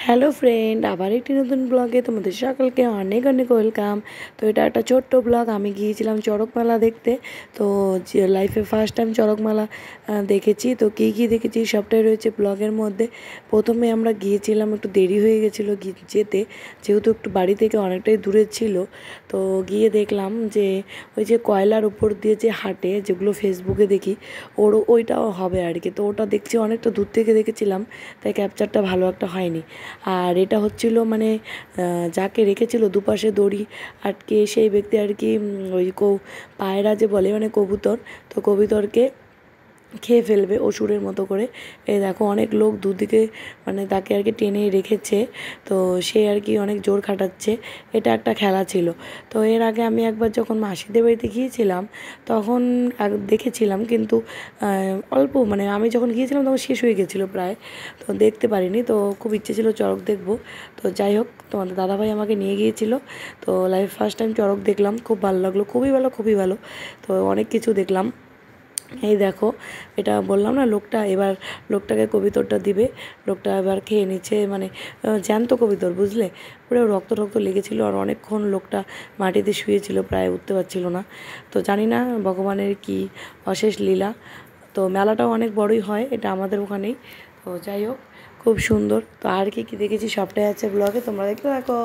Hello friend, আবার একটি নতুন ব্লগে তোমাদের সকলকে অনেক অনেক ওয়েলকাম। তো এটা একটা ছোট্ট ব্লগ। আমি গিয়েছিলাম চড়ক মেলা দেখতে। তো লাইফে ফার্স্ট টাইম চড়ক মেলা দেখেছি। তো কী কী দেখেছি সবটাই রয়েছে ব্লগের মধ্যে। প্রথমে আমরা গিয়েছিলাম, একটু দেরি হয়ে গেছিলো যেতে, যেহেতু একটু বাড়ি থেকে অনেকটাই দূরে ছিল। তো গিয়ে দেখলাম যে ওই যে কয়লার উপর দিয়ে যে হাঁটে, যেগুলো ফেসবুকে দেখি, ওইটাও হবে আর কি। তো ওটা দেখছি অনেকটা দূর থেকে দেখেছিলাম, তাই ক্যাপচারটা ভালো একটা হয়নি। আর এটা হচ্ছিল মানে যাকে রেখেছিল দুপাশে দড়ি আটকে, সেই ব্যক্তি আর কি ওই পায়রা যে বলে মানে কবুতর, তো কবুতরকে খেয়ে ফেলবে অসুরের মতো করে। এই দেখো অনেক লোক দুদিকে মানে তাকে আর কি টেনে রেখেছে। তো সে আর কি অনেক জোর খাটাচ্ছে। এটা একটা খেলা ছিল। তো এর আগে আমি একবার যখন মাসিদের বাড়িতে গিয়েছিলাম তখন দেখেছিলাম, কিন্তু অল্প, মানে আমি যখন গিয়েছিলাম তখন শেষ হয়ে গেছিলো প্রায়, তো দেখতে পারিনি। তো খুব ইচ্ছে ছিল চড়ক দেখবো। তো যাই হোক, তোমাদের দাদাভাই আমাকে নিয়ে গিয়েছিল। তো লাইফ ফার্স্ট টাইম চড়ক দেখলাম, খুব ভালো লাগলো, খুবই ভালো, খুবই ভালো। তো অনেক কিছু দেখলাম। এই দেখো, এটা বললাম না, লোকটা এবার লোকটাকে কবিতরটা দিবে। লোকটা এবার খেয়ে নিচ্ছে, মানে জ্যান্ত কবিতর, বুঝলে, পুরো রক্ত রক্ত লেগেছিলো। আর অনেকক্ষণ লোকটা মাটিতে শুয়েছিল, প্রায় উঠতে পারছিল না। তো জানি না ভগবানের কি অশেষ লীলা। তো মেলাটাও অনেক বড়ই হয় এটা আমাদের ওখানেই। তো যাই হোক, খুব সুন্দর। তো আর কি কী দেখেছি সবটাই আছে ব্লগে, তোমরা দেখতে থাকো।